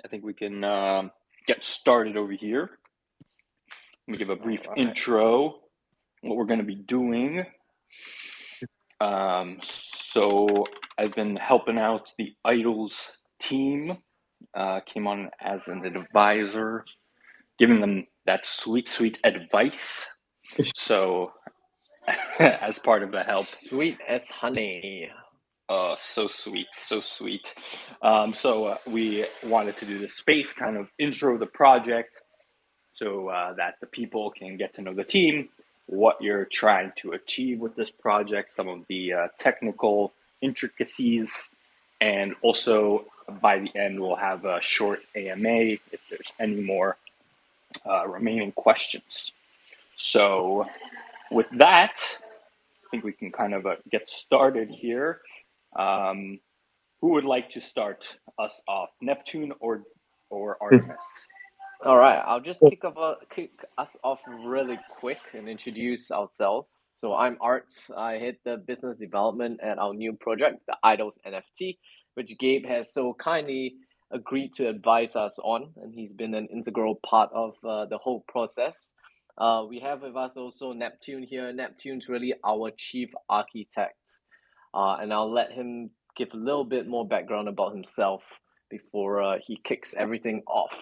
I think we can get started over here. Let me give a brief intro, what we're going to be doing. So I've been helping out the Idols team, came on as an advisor, giving them that sweet advice. So as part of the help. Sweet as honey. Oh, so sweet, so sweet. So we wanted to do this space, kind of intro the project, so that the people can get to know the team, what you're trying to achieve with this project, some of the technical intricacies, and also by the end we'll have a short AMA if there's any more remaining questions. So with that, I think we can kind of get started here. Who would like to start us off, Neptune or Artemis? All right, I'll just kick us off really quick and introduce ourselves. So I'm Art. I head the business development at our new project, the Idols NFT, which Gabe has so kindly agreed to advise us on, and he's been an integral part of the whole process. We have with us also Neptune here. Neptune's really our chief architect, and I'll let him give a little bit more background about himself before he kicks everything off.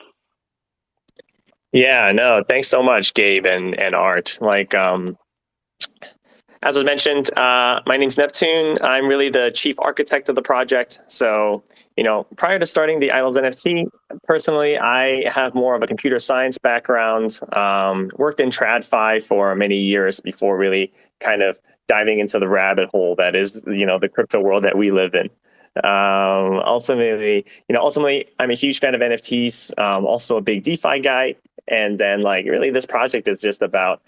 Yeah, no, thanks so much, Gabe and Art. As was mentioned, my name's Neptune. I'm really the chief architect of the project. So, prior to starting the Idols NFT, personally, I have more of a computer science background, worked in TradFi for many years before really kind of diving into the rabbit hole that is, the crypto world that we live in. Ultimately, I'm a huge fan of NFTs, also a big DeFi guy. And then really this project is just about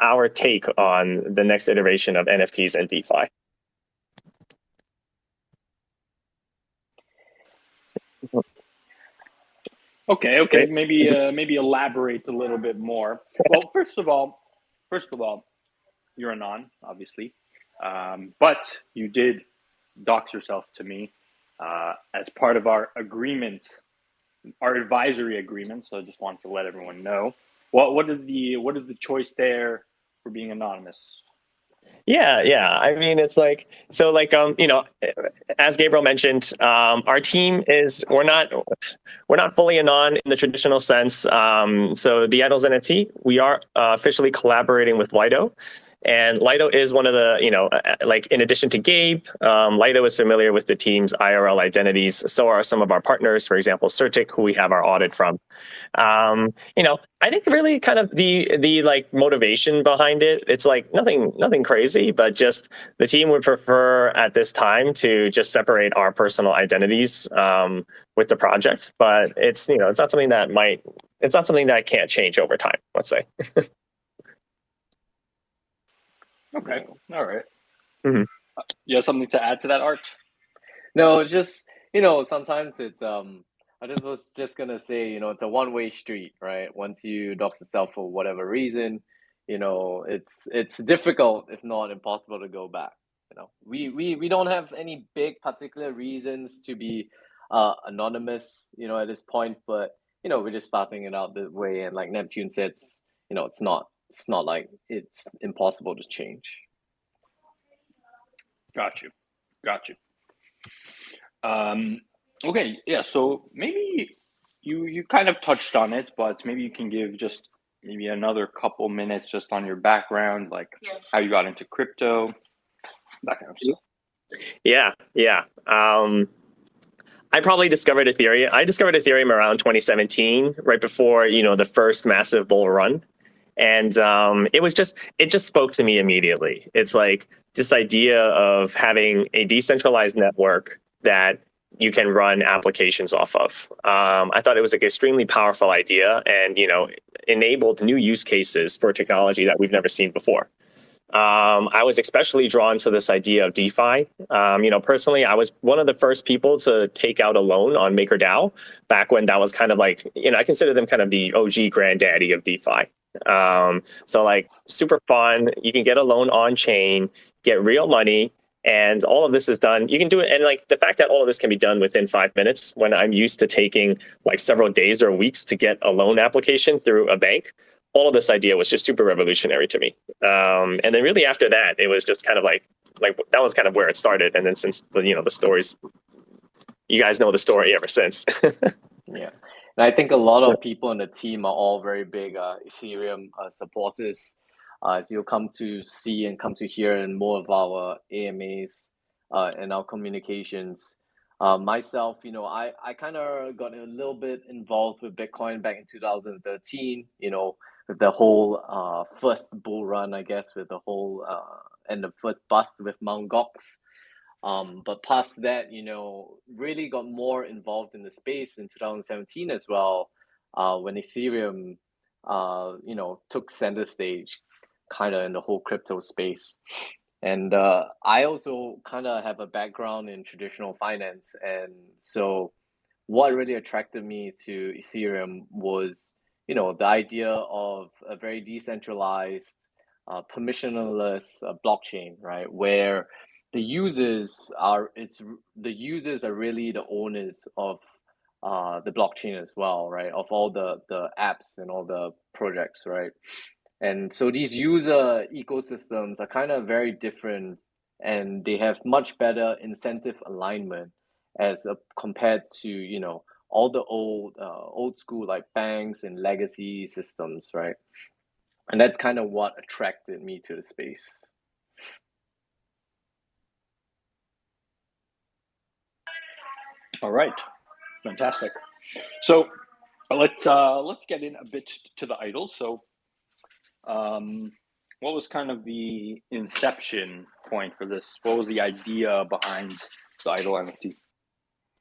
our take on the next iteration of NFTs and DeFi. Okay. Maybe elaborate a little bit more. Well, first of all, you're a non, obviously, but you did dox yourself to me as part of our agreement, our advisory agreement. So I just wanted to let everyone know what is the choice there for being anonymous. Yeah. I mean, it's as Gabriel mentioned, our team we're not fully anon in the traditional sense. So the Idols NFT, we are officially collaborating with Lido. And Lido is one of the, in addition to Gabe, Lido is familiar with the team's IRL identities. So are some of our partners, for example, Certic, who we have our audit from. I think really kind of the motivation behind it, it's nothing crazy, but just the team would prefer at this time to just separate our personal identities with the project. But it's not something that can't change over time, let's say. Okay. All right. Mm-hmm. You have something to add to that, Art? No, it's just, sometimes it's, I was just going to say, it's a one-way street, right? Once you dox yourself for whatever reason, it's difficult, if not impossible, to go back. We don't have any big particular reasons to be anonymous, at this point, but, we're just starting it out this way. And like Neptune said, it's not like it's impossible to change. Got you. Okay, yeah. So maybe you kind of touched on it, but maybe you can give just maybe another couple minutes just on your background, how you got into crypto, that kind of stuff. Yeah. I probably discovered Ethereum. I discovered Ethereum around 2017, right before the first massive bull run. And it just spoke to me immediately. It's like this idea of having a decentralized network that you can run applications off of. I thought it was an extremely powerful idea and, enabled new use cases for technology that we've never seen before. I was especially drawn to this idea of DeFi. Personally, I was one of the first people to take out a loan on MakerDAO back when that was kind of I consider them kind of the OG granddaddy of DeFi. So super fun. You can get a loan on chain, get real money, And all of this is done. You can do it. And like the fact that all of this can be done within 5 minutes when I'm used to taking like several days or weeks to get a loan application through a bank, all of this idea was just super revolutionary to me. And then really after that, it was just kind of like that was kind of where it started. And then since the stories, you guys know the story ever since. Yeah. And I think a lot of people in the team are all very big Ethereum supporters. As you'll come to see and come to hear in more of our AMAs and our communications. Myself, I kind of got a little bit involved with Bitcoin back in 2013, with the whole first bull run, I guess, with the whole and the first bust with Mt. Gox. But past that, really got more involved in the space in 2017 as well, when Ethereum, took center stage, kind of in the whole crypto space. And I also kind of have a background in traditional finance, and so what really attracted me to Ethereum was, the idea of a very decentralized, permissionless blockchain, right, where the users are really the owners of the blockchain as well, right? Of all the apps and all the projects, right? And so these user ecosystems are kind of very different, and they have much better incentive alignment as compared to all the old school like banks and legacy systems, right? And that's kind of what attracted me to the space. All right, fantastic. So let's get in a bit to the idols. So, what was kind of the inception point for this? What was the idea behind the idol NFT?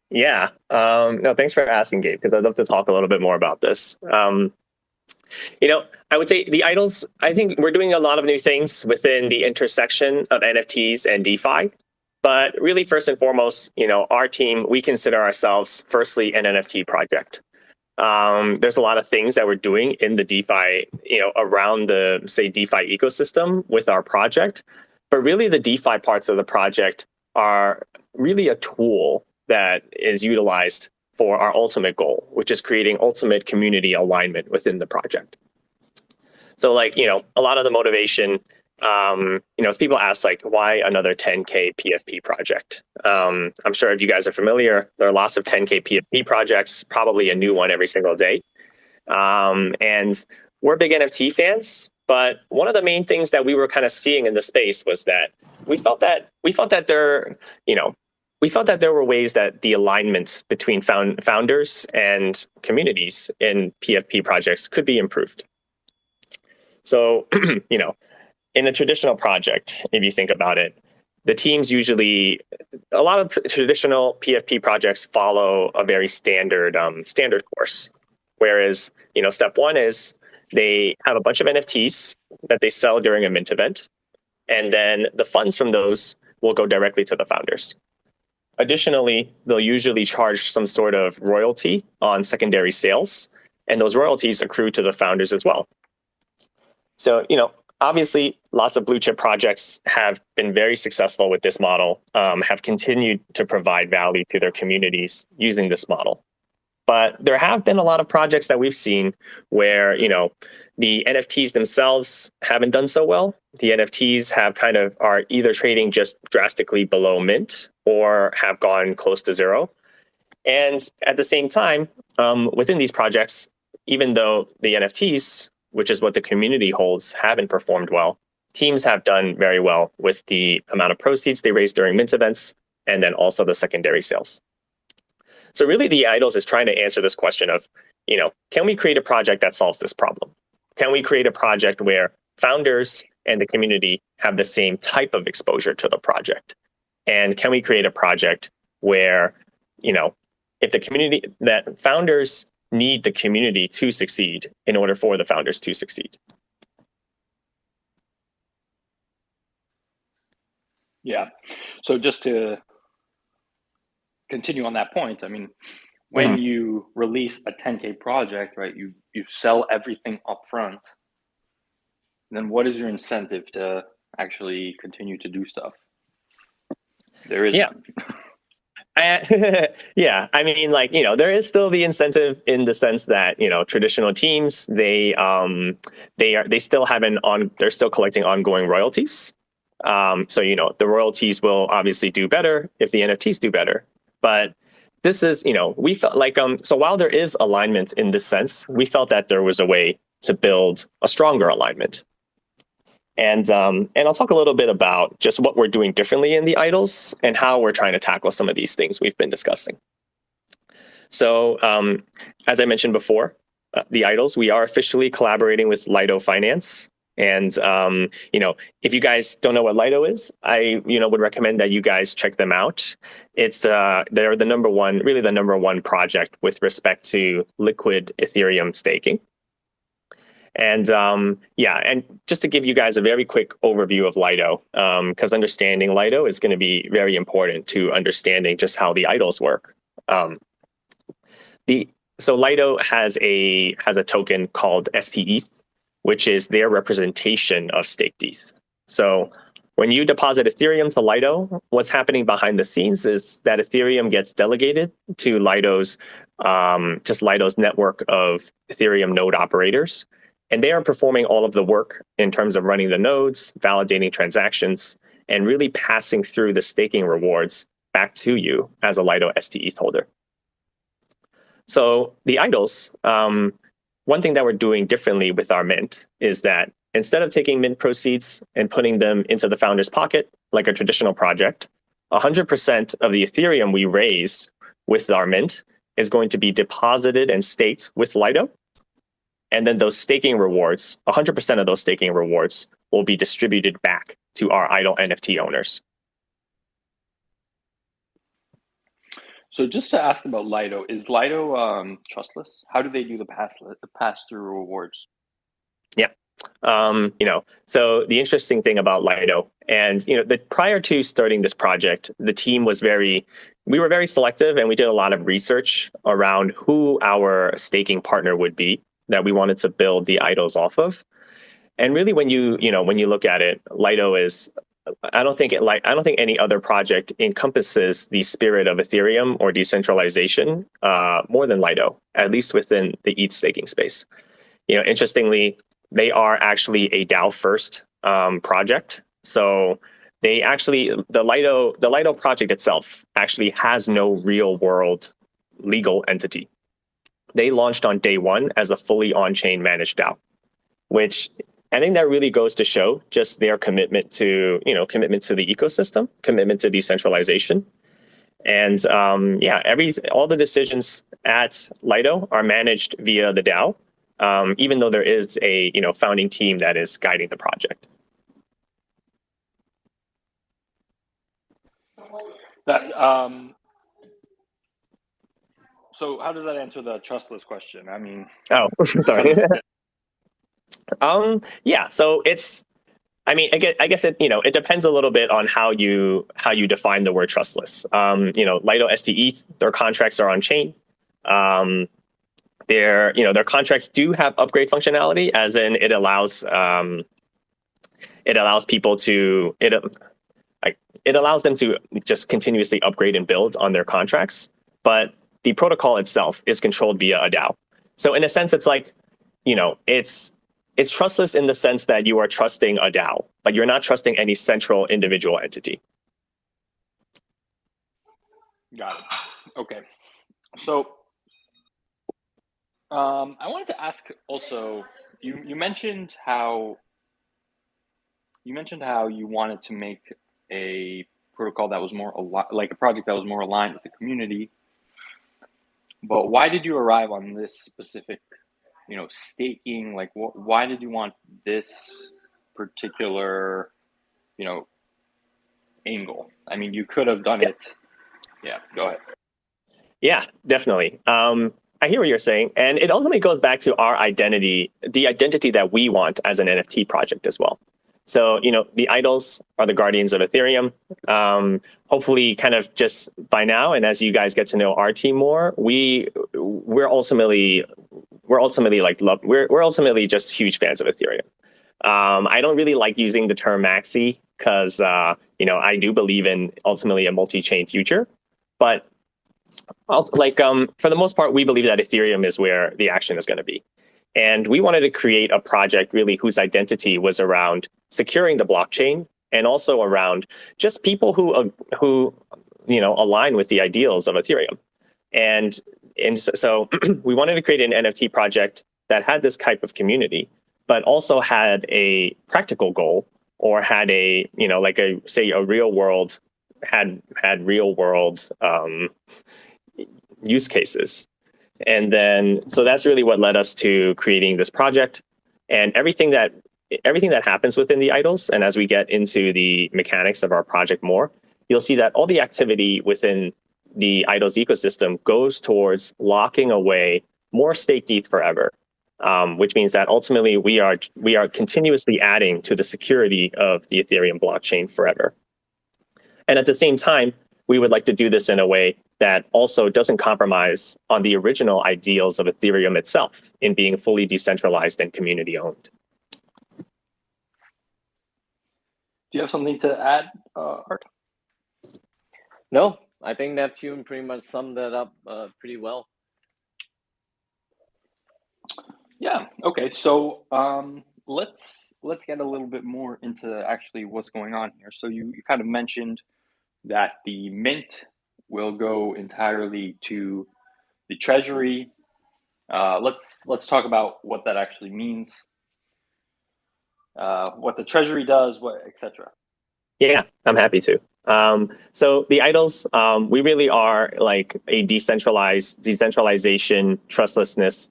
Yeah. No, thanks for asking, Gabe, because I'd love to talk a little bit more about this. I would say the idols, I think we're doing a lot of new things within the intersection of NFTs and DeFi. But really, first and foremost, our team, we consider ourselves firstly an NFT project. There's a lot of things that we're doing in the DeFi, around the, say, DeFi ecosystem with our project. But really, the DeFi parts of the project are really a tool that is utilized for our ultimate goal, which is creating ultimate community alignment within the project. So a lot of the motivation, as people ask, why another 10K PFP project? I'm sure if you guys are familiar, there are lots of 10K PFP projects, probably a new one every single day. And we're big NFT fans, but one of the main things that we were kind of seeing in the space was that we felt that there were ways that the alignment between founders and communities in PFP projects could be improved. So, in a traditional project, if you think about it, the teams usually, a lot of traditional PFP projects follow a very standard course. Whereas, step one is they have a bunch of NFTs that they sell during a mint event, and then the funds from those will go directly to the founders. Additionally, they'll usually charge some sort of royalty on secondary sales, and those royalties accrue to the founders as well. So, obviously, lots of blue chip projects have been very successful with this model, have continued to provide value to their communities using this model. But there have been a lot of projects that we've seen where, the NFTs themselves haven't done so well. The NFTs are either trading just drastically below mint or have gone close to zero. And at the same time, within these projects, even though the NFTs, which is what the community holds, haven't performed well, teams have done very well with the amount of proceeds they raised during mint events and then also the secondary sales. So really the idols is trying to answer this question of, can we create a project that solves this problem? Can we create a project where founders and the community have the same type of exposure to the project? And can we create a project where, if the community, that founders need the community to succeed in order for the founders to succeed? Yeah. So just to continue on that point, when you release a 10K project, right, you sell everything up front. Then what is your incentive to actually continue to do stuff? There is. Yeah. Yeah, I mean, like, there is still the incentive in the sense that, traditional teams, they're still collecting ongoing royalties. So, the royalties will obviously do better if the NFTs do better. But this is, we felt like, so while there is alignment in this sense, we felt that there was a way to build a stronger alignment. And I'll talk a little bit about just what we're doing differently in the idols and how we're trying to tackle some of these things we've been discussing. So as I mentioned before, the idols, we are officially collaborating with Lido Finance. And if you guys don't know what Lido is, I would recommend that you guys check them out. It's they're the number one project with respect to liquid Ethereum staking. And and just to give you guys a very quick overview of Lido, because understanding Lido is going to be very important to understanding just how the idols work. So Lido has a token called STETH, which is their representation of staked ETH. So when you deposit Ethereum to Lido, what's happening behind the scenes is that Ethereum gets delegated to Lido's network of Ethereum node operators. And they are performing all of the work in terms of running the nodes, validating transactions, and really passing through the staking rewards back to you as a Lido STETH holder. So the idols, one thing that we're doing differently with our mint is that instead of taking mint proceeds and putting them into the founder's pocket like a traditional project, 100% of the Ethereum we raise with our mint is going to be deposited and staked with Lido. And then those staking rewards, 100% of those staking rewards will be distributed back to our idle NFT owners. So just to ask about Lido, is Lido trustless? How do they do the pass-through rewards? Yeah. So the interesting thing about Lido, and prior to starting this project, the team was we were very selective, and we did a lot of research around who our staking partner would be that we wanted to build the idols off of. And really, when you look at it, Lido is, I don't think any other project encompasses the spirit of Ethereum or decentralization more than Lido, at least within the ETH staking space. Interestingly, they are actually a DAO first project. So they actually, the Lido project itself actually has no real world legal entity. They launched on day one as a fully on-chain managed DAO, which I think that really goes to show just their commitment to the ecosystem, commitment to decentralization. And all the decisions at Lido are managed via the DAO, even though there is a founding team that is guiding the project. So how does that answer the trustless question? I mean, sorry. So it's, I guess it depends a little bit on how you define the word trustless. Lido STETH, their contracts are on chain. Their contracts do have upgrade functionality, as in it allows people to it allows them to just continuously upgrade and build on their contracts, but the protocol itself is controlled via a DAO. So in a sense, it's like, it's trustless in the sense that you are trusting a DAO, but you're not trusting any central individual entity. Got it. Okay. So I wanted to ask also, you mentioned how you wanted to make a protocol that was more like a project that was more aligned with the community. But why did you arrive on this specific, staking? Like, why did you want this particular, angle? I mean, you could have done it. Yeah, go ahead. Yeah, definitely. I hear what you're saying. And it ultimately goes back to our identity, the identity that we want as an NFT project as well. So, the idols are the guardians of Ethereum. Hopefully, kind of just by now, and as you guys get to know our team more, we're ultimately just huge fans of Ethereum. I don't really like using the term maxi because I do believe in ultimately a multi-chain future. But for the most part, we believe that Ethereum is where the action is going to be. And we wanted to create a project really whose identity was around securing the blockchain and also around just people who align with the ideals of Ethereum. And so we wanted to create an NFT project that had this type of community, but also had a practical goal, or had a real world use cases. And then, so that's really what led us to creating this project. And everything that happens within the idols, and as we get into the mechanics of our project more, you'll see that all the activity within the idols ecosystem goes towards locking away more staked ETH forever, which means that ultimately we are continuously adding to the security of the Ethereum blockchain forever. And at the same time, we would like to do this in a way that also doesn't compromise on the original ideals of Ethereum itself in being fully decentralized and community owned. Do you have something to add, Art? No, I think Neptune pretty much summed that up pretty well. Yeah. Okay. So let's get a little bit more into actually what's going on here. So you kind of mentioned that the mint will go entirely to the treasury. Let's talk about what that actually means, what the treasury does, etc. Yeah, I'm happy to. So the idols, we really are like a decentralization, trustlessness,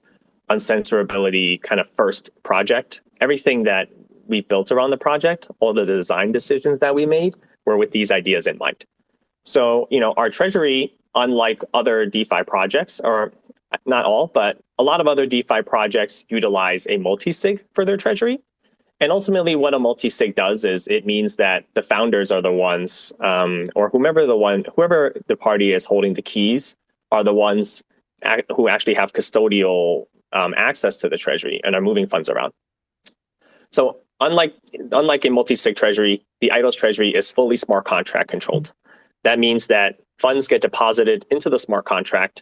uncensorability kind of first project. Everything that we built around the project, all the design decisions that we made were with these ideas in mind. So, our treasury, unlike other DeFi projects, or not all, but a lot of other DeFi projects utilize a multi-sig for their treasury. And ultimately, what a multi-sig does is it means that the founders are the ones, or whoever the party is holding the keys, are the ones who actually have custodial access to the treasury and are moving funds around. So unlike a multi-sig treasury, the idols treasury is fully smart contract controlled. That means that funds get deposited into the smart contract.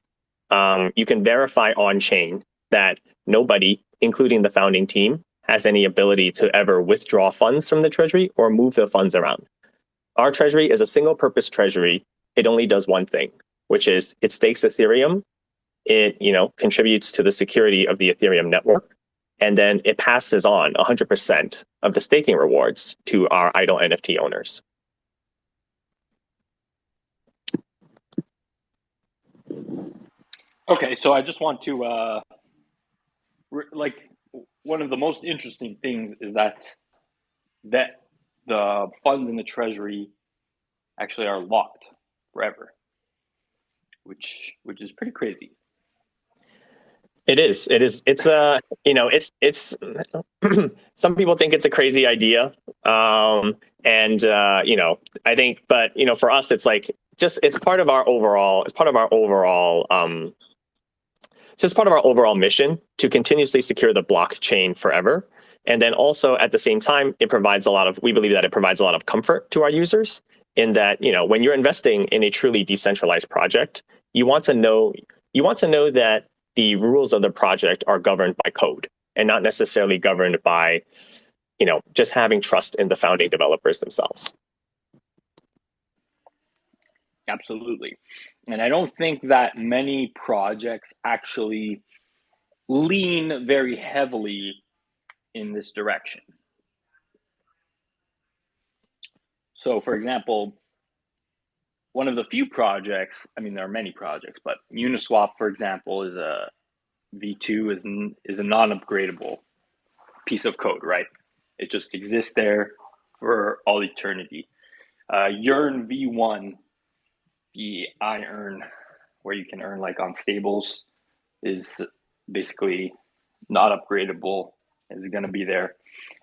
You can verify on-chain that nobody, including the founding team, has any ability to ever withdraw funds from the treasury or move the funds around. Our treasury is a single purpose treasury. It only does one thing, which is it stakes Ethereum. It contributes to the security of the Ethereum network. And then it passes on 100% of the staking rewards to our idle NFT owners. Okay, so I just want to one of the most interesting things is that the funds in the treasury actually are locked forever, which is pretty crazy. It is. It's some people think it's a crazy idea. I think, but for us, it's like it's part of our overall mission to continuously secure the blockchain forever. And then also at the same time, we believe that it provides a lot of comfort to our users in that, when you're investing in a truly decentralized project, you want to know that the rules of the project are governed by code and not necessarily governed by, just having trust in the founding developers themselves. Absolutely. And I don't think that many projects actually lean very heavily in this direction. So, for example, one of the few projects, there are many projects, but Uniswap, for example, is a V2 is a non-upgradable piece of code, right? It just exists there for all eternity. Yearn V1, the iEarn, where you can earn like on stables, is basically not upgradable. Is going to be there,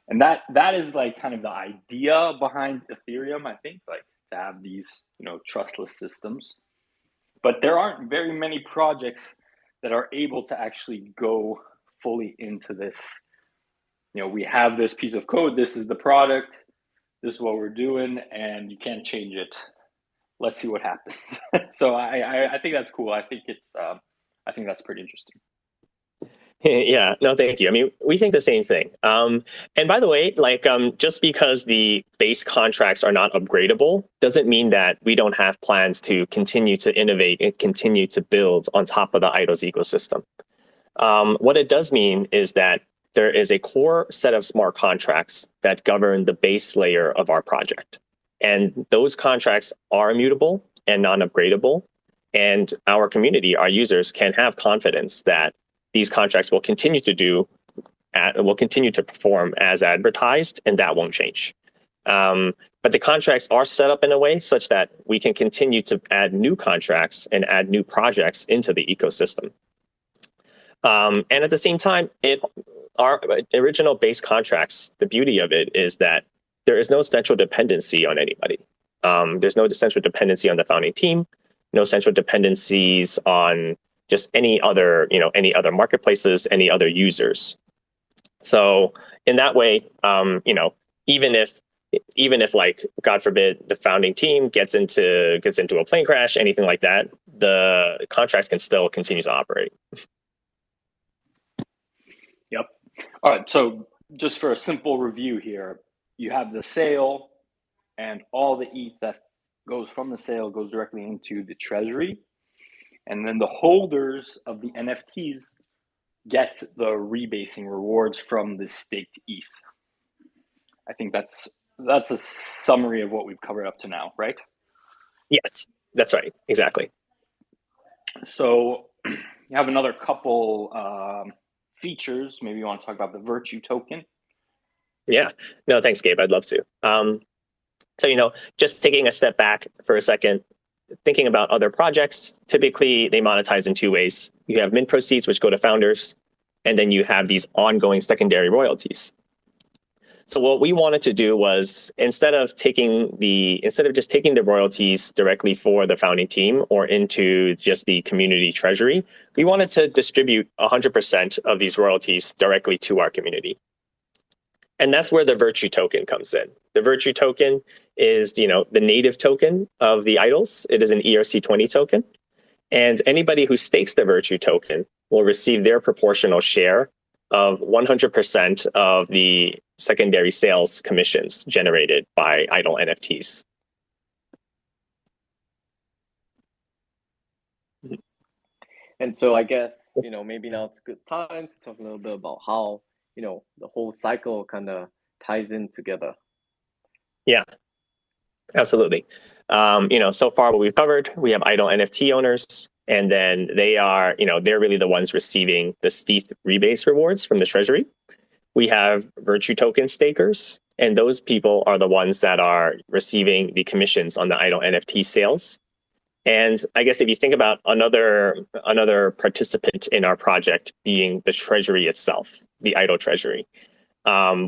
and that is like kind of the idea behind Ethereum. I think like to have these trustless systems, but there aren't very many projects that are able to actually go fully into this. We have this piece of code. This is the product. this is what we're doing, and you can't change it. Let's see what happens. So I think that's cool. I think that's pretty interesting. Yeah, no, thank you. I mean, we think the same thing. And by the way, like, just because the base contracts are not upgradable doesn't mean that we don't have plans to continue to innovate and continue to build on top of the Idols ecosystem. What it does mean is that there is a core set of smart contracts that govern the base layer of our project. And those contracts are immutable and non-upgradable. And our community, our users, can have confidence that these contracts will continue to perform as advertised, and that won't change. But the contracts are set up in a way such that we can continue to add new contracts and add new projects into the ecosystem. And at the same time, our original base contracts, the beauty of it is that there is no central dependency on anybody. There's no central dependency on the founding team, no central dependencies on just any other marketplaces, any other users. So in that way, even if like, God forbid, the founding team gets into a plane crash, anything like that, the contracts can still continue to operate. Yep. All right. So just for a simple review here, you have the sale, and all the ETH that goes from the sale goes directly into the treasury. And then the holders of the NFTs get the rebasing rewards from the staked ETH. I think that's a summary of what we've covered up to now, right? Yes, that's right. Exactly. So you have another couple features. Maybe you want to talk about the Virtue token. Yeah. No, thanks, Gabe. I'd love to. So, just taking a step back for a second, thinking about other projects, typically they monetize in two ways. You have mint proceeds, which go to founders, and then you have these ongoing secondary royalties. So what we wanted to do was, instead of just taking the royalties directly for the founding team or into just the community treasury, we wanted to distribute 100% of these royalties directly to our community. And that's where the Virtue token comes in. The Virtue token is, the native token of the Idols. It is an ERC20 token. And anybody who stakes the Virtue token will receive their proportional share of 100% of the secondary sales commissions generated by Idol NFTs. And so I guess, maybe now it's a good time to talk a little bit about how, the whole cycle kind of ties in together. Yeah, absolutely. So far what we've covered, we have Idol NFT owners, and then they are, they're really the ones receiving the ETH rebase rewards from the treasury. We have Virtue token stakers, and those people are the ones that are receiving the commissions on the Idol NFT sales. And I guess if you think about another participant in our project being the treasury itself, the Idol treasury,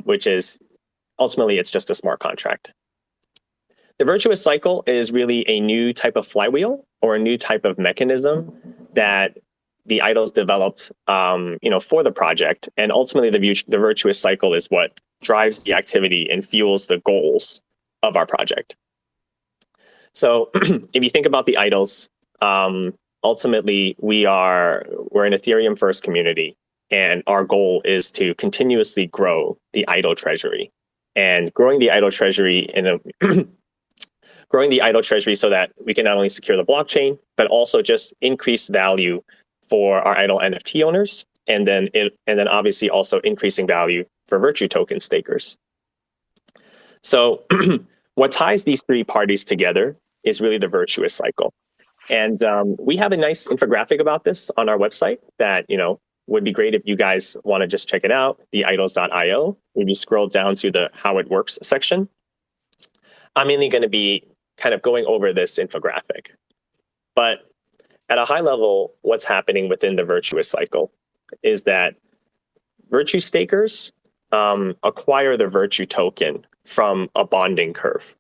which is ultimately it's just a smart contract. The Virtuous Cycle is really a new type of flywheel or a new type of mechanism that the Idols developed, for the project. And ultimately, the Virtuous Cycle is what drives the activity and fuels the goals of our project. So if you think about the Idols, ultimately we're an Ethereum first community, and our goal is to continuously grow the Idol treasury, and growing the Idol treasury so that we can not only secure the blockchain, but also just increase value for our Idol NFT owners, and then obviously also increasing value for Virtue token stakers. So what ties these three parties together is really the Virtuous Cycle. And we have a nice infographic about this on our website that, would be great if you guys want to just check it out, theidols.io. If you scroll down to the how it works section, I'm mainly going to be kind of going over this infographic. But at a high level, what's happening within the Virtuous Cycle is that Virtue stakers acquire the Virtue token from a bonding curve.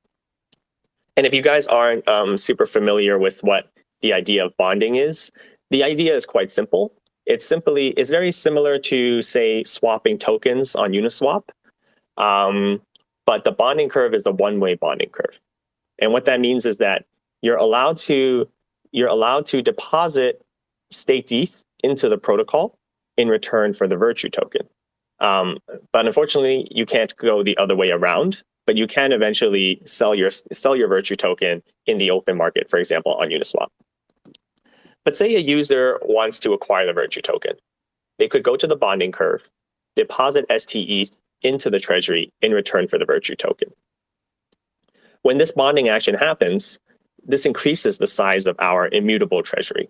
And if you guys aren't super familiar with what the idea of bonding is, the idea is quite simple. It's very similar to, say, swapping tokens on Uniswap. but the bonding curve is the one-way bonding curve. And what that means is that you're allowed to deposit staked ETH into the protocol in return for the Virtue token. But unfortunately, you can't go the other way around, but you can eventually sell your Virtue token in the open market, for example, on Uniswap. But say a user wants to acquire the Virtue token. They could go to the bonding curve, deposit STETH into the treasury in return for the Virtue token. When this bonding action happens, this increases the size of our immutable treasury.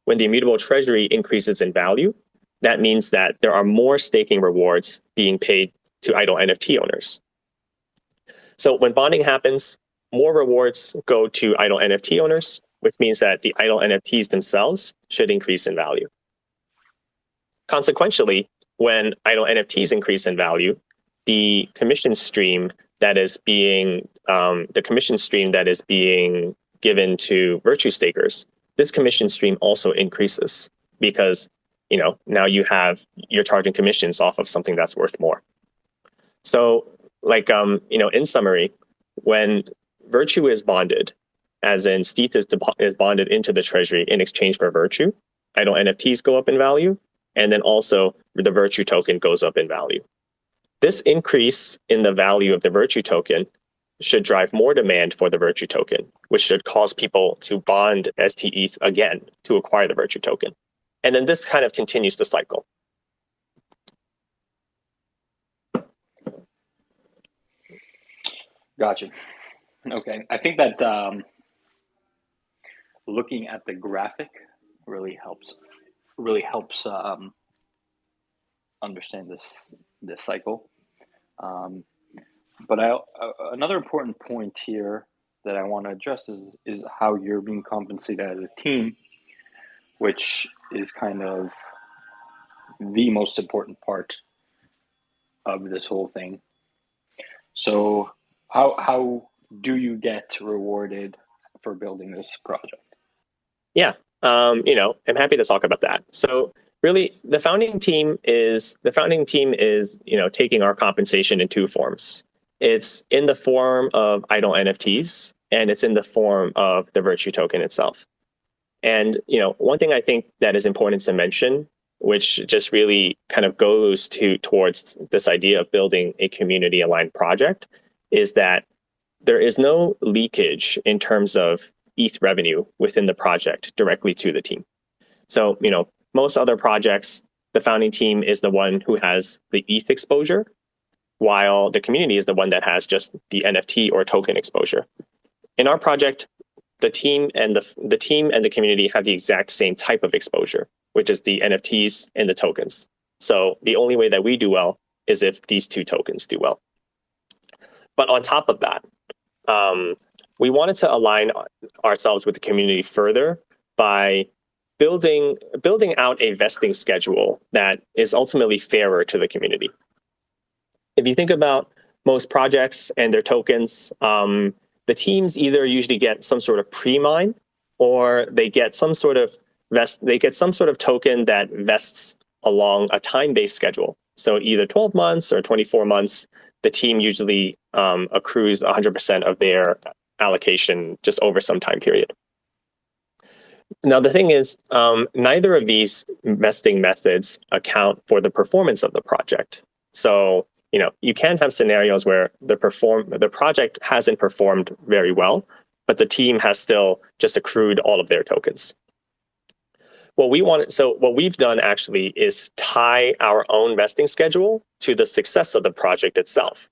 When the immutable treasury increases in value, that means that there are more staking rewards being paid to Idle NFT owners. So when bonding happens, more rewards go to Idle NFT owners, which means that the Idle NFTs themselves should increase in value. Consequentially, when Idle NFTs increase in value, the commission stream that is being given to Virtue stakers, this commission stream also increases because now you're charging commissions off of something that's worth more. So in summary, when Virtue is bonded, as in STETH is bonded into the treasury in exchange for Virtue, Idle NFTs go up in value, and then also the Virtue token goes up in value. This increase in the value of the Virtue token should drive more demand for the Virtue token, which should cause people to bond STETH again to acquire the Virtue token. And then this kind of continues the cycle. Gotcha. Okay, I think that looking at the graphic really helps understand this cycle. But another important point here that I want to address is how you're being compensated as a team, which is kind of the most important part of this whole thing. So how do you get rewarded for building this project? Yeah, I'm happy to talk about that. So really, the founding team is taking our compensation in two forms. It's in the form of Idle NFTs, and it's in the form of the Virtue token itself. And one thing I think that is important to mention, which just really kind of goes towards this idea of building a community aligned project, is that there is no leakage in terms of ETH revenue within the project directly to the team. So most other projects, the founding team is the one who has the ETH exposure, while the community is the one that has just the NFT or token exposure. In our project, the team and the community have the exact same type of exposure, which is the NFTs and the tokens. So the only way that we do well is if these two tokens do well. But on top of that, we wanted to align ourselves with the community further by building out a vesting schedule that is ultimately fairer to the community. If you think about most projects and their tokens, the teams either usually get some sort of pre-mine, or they get some sort of token that vests along a time-based schedule. So either 12 months or 24 months, the team usually accrues 100% of their allocation just over some time period. Now, the thing is, neither of these vesting methods account for the performance of the project. So, you can have scenarios where the project hasn't performed very well, but the team has still just accrued all of their tokens. What we've done actually is tie our own vesting schedule to the success of the project itself.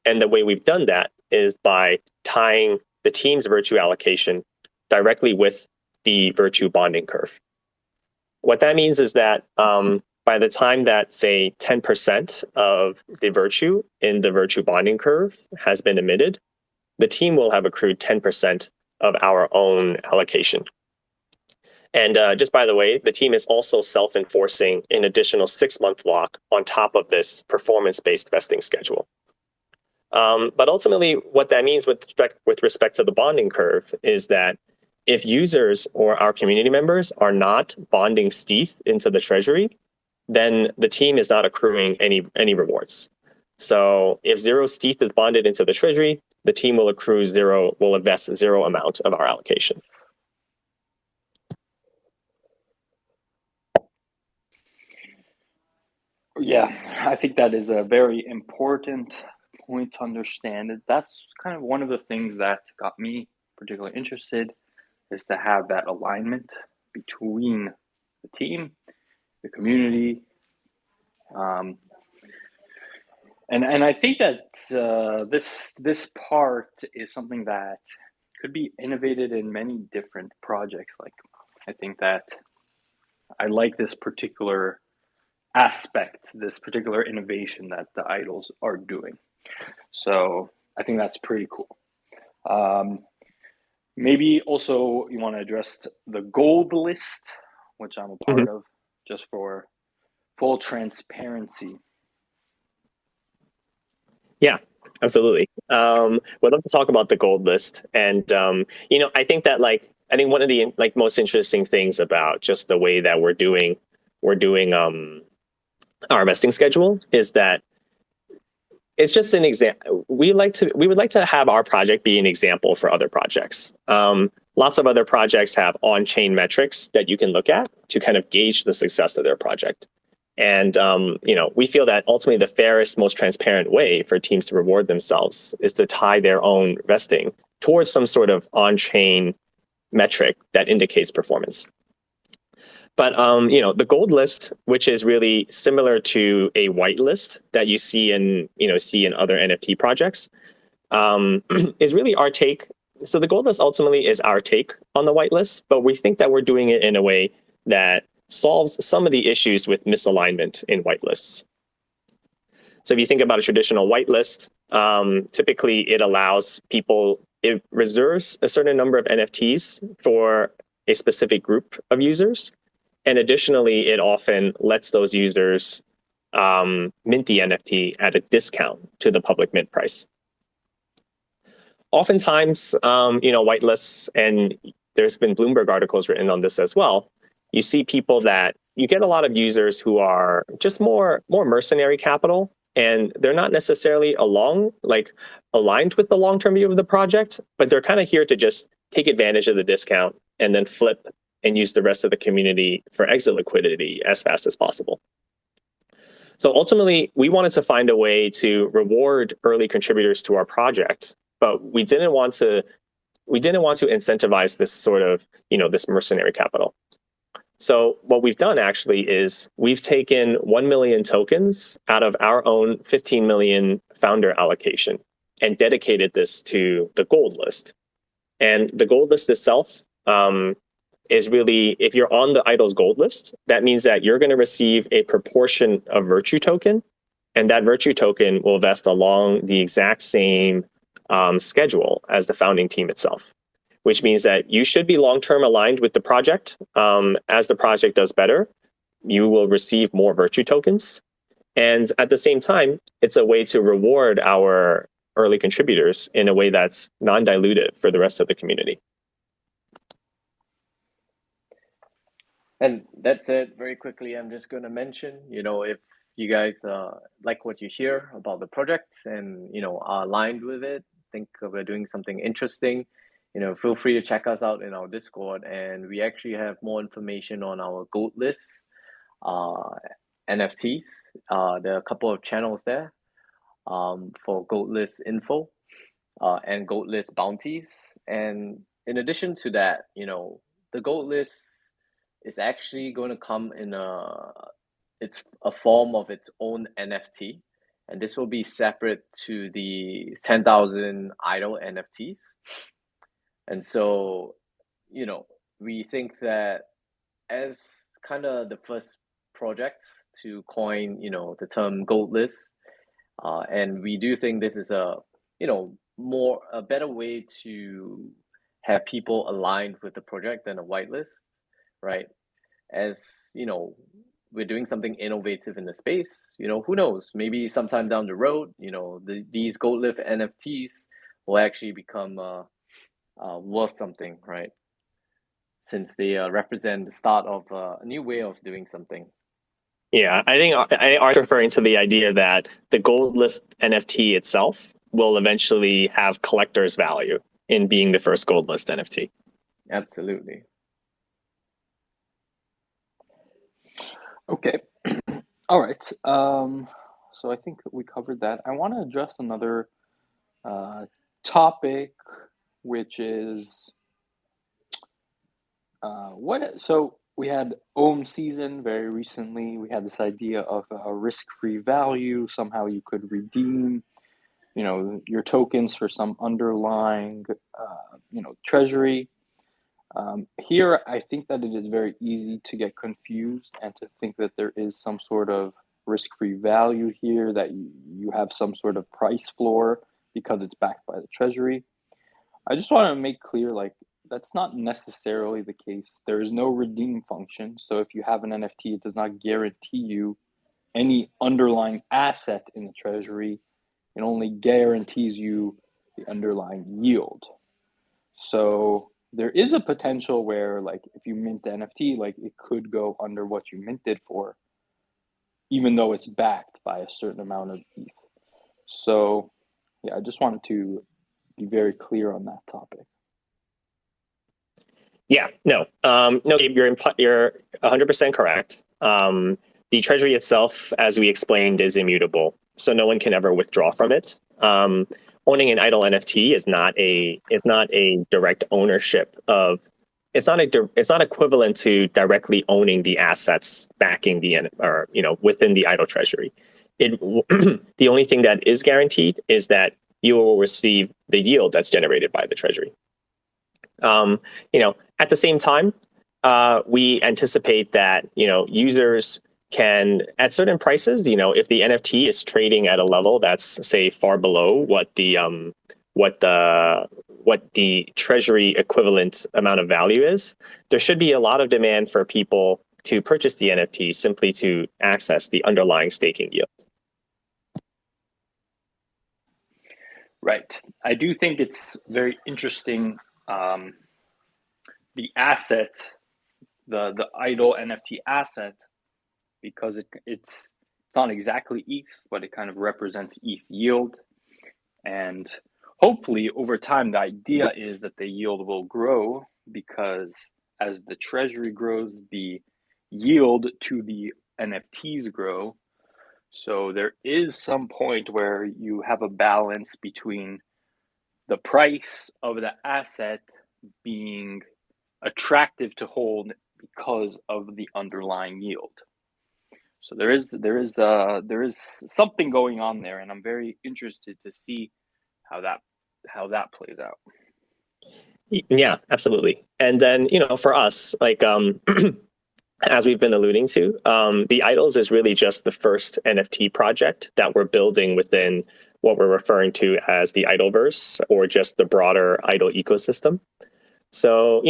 And the way we've done that is by tying the team's Virtue allocation directly with the Virtue bonding curve. What that means is that by the time that, say, 10% of the Virtue in the Virtue bonding curve has been emitted, the team will have accrued 10% of our own allocation. And just by the way, the team is also self-enforcing an additional 6-month lock on top of this performance-based vesting schedule. But ultimately, what that means with respect to the bonding curve is that if users or our community members are not bonding STETH into the treasury, then the team is not accruing any rewards. So if 0 ETH is bonded into the treasury, the team will invest 0 amount of our allocation. Yeah, I think that is a very important point to understand. That's kind of one of the things that got me particularly interested, is to have that alignment between the team, the community, and I think that this part is something that could be innovated in many different projects. Like, I think that I like this particular aspect, this particular innovation that the idols are doing. So I think that's pretty cool. Maybe also you want to address the gold list, which I'm a part of, just for full transparency. Yeah, absolutely. We'd love to talk about the gold list. And, I think that I think one of the most interesting things about just the way that we're doing our vesting schedule is that it's just an example. We would like to have our project be an example for other projects. Lots of other projects have on-chain metrics that you can look at to kind of gauge the success of their project. And we feel that ultimately the fairest, most transparent way for teams to reward themselves is to tie their own vesting towards some sort of on-chain metric that indicates performance. But the gold list, which is really similar to a whitelist that you see in other NFT projects, is really our take. So the gold list ultimately is our take on the whitelist, but we think that we're doing it in a way that solves some of the issues with misalignment in whitelists. So if you think about a traditional whitelist, typically it reserves a certain number of NFTs for a specific group of users. And additionally, it often lets those users mint the NFT at a discount to the public mint price. Oftentimes, whitelists, and there's been Bloomberg articles written on this as well, you see people that you get a lot of users who are just more mercenary capital, and they're not necessarily aligned with the long-term view of the project, but they're kind of here to just take advantage of the discount and then flip and use the rest of the community for exit liquidity as fast as possible. So ultimately, we wanted to find a way to reward early contributors to our project, but we didn't want to incentivize this sort of, this mercenary capital. So what we've done actually is we've taken 1 million tokens out of our own 15 million founder allocation and dedicated this to the gold list. And the gold list itself is really, if you're on the Idols gold list, that means that you're going to receive a proportion of Virtue token, and that Virtue token will vest along the exact same schedule as the founding team itself, which means that you should be long-term aligned with the project. As the project does better, you will receive more Virtue tokens. And at the same time, it's a way to reward our early contributors in a way that's non-dilutive for the rest of the community. And that's it. Very quickly, I'm just going to mention, if you guys like what you hear about the project and, are aligned with it, think we're doing something interesting, feel free to check us out in our Discord. And we actually have more information on our gold list NFTs. There are a couple of channels there for gold list info and gold list bounties. And in addition to that, the gold list is actually going to come in it's a form of its own NFT, and this will be separate to the 10,000 idol NFTs. And so, we think that as kind of the first projects to coin, the term gold list, and we do think this is a better way to have people aligned with the project than a whitelist, right? As we're doing something innovative in the space. Who knows? Maybe sometime down the road, these gold lift NFTs will actually become worth something, right? Since they represent the start of a new way of doing something. Yeah, I think Art's referring to the idea that the gold list NFT itself will eventually have collector's value in being the first gold list NFT. Absolutely. Okay. All right. So I think we covered that. I want to address another topic, which is so we had Ohm season very recently. We had this idea of a risk-free value. Somehow you could redeem, your tokens for some underlying, treasury. Here, I think that it is very easy to get confused and to think that there is some sort of risk-free value here, that you have some sort of price floor because it's backed by the treasury. I just want to make clear, like, that's not necessarily the case. There is no redeem function. So if you have an NFT, it does not guarantee you any underlying asset in the treasury. It only guarantees you the underlying yield. So there is a potential where, like, if you mint the NFT, like, it could go under what you minted for, even though it's backed by a certain amount of ETH. So yeah, I just wanted to be very clear on that topic. Yeah, no, Gabe, you're 100% correct. The treasury itself, as we explained, is immutable, so no one can ever withdraw from it. Owning an idle NFT is not a direct ownership of. It's not equivalent to directly owning the assets backing within the idle treasury. The only thing that is guaranteed is that you will receive the yield that's generated by the treasury. At the same time, we anticipate that users can, at certain prices, if the NFT is trading at a level that's, say, far below what the treasury equivalent amount of value is, there should be a lot of demand for people to purchase the NFT simply to access the underlying staking yield. Right. I do think it's very interesting. The asset, the idle NFT asset, because it's not exactly ETH, but it kind of represents ETH yield. And hopefully over time, the idea is that the yield will grow, because as the treasury grows, the yield to the NFTs grow. So there is some point where you have a balance between the price of the asset being attractive to hold because of the underlying yield. So there is something going on there, and I'm very interested to see how that plays out. Yeah, absolutely. And then for us, like as we've been alluding to, the Idols is really just the first NFT project that we're building within what we're referring to as the Idolverse, or just the broader Idol ecosystem. So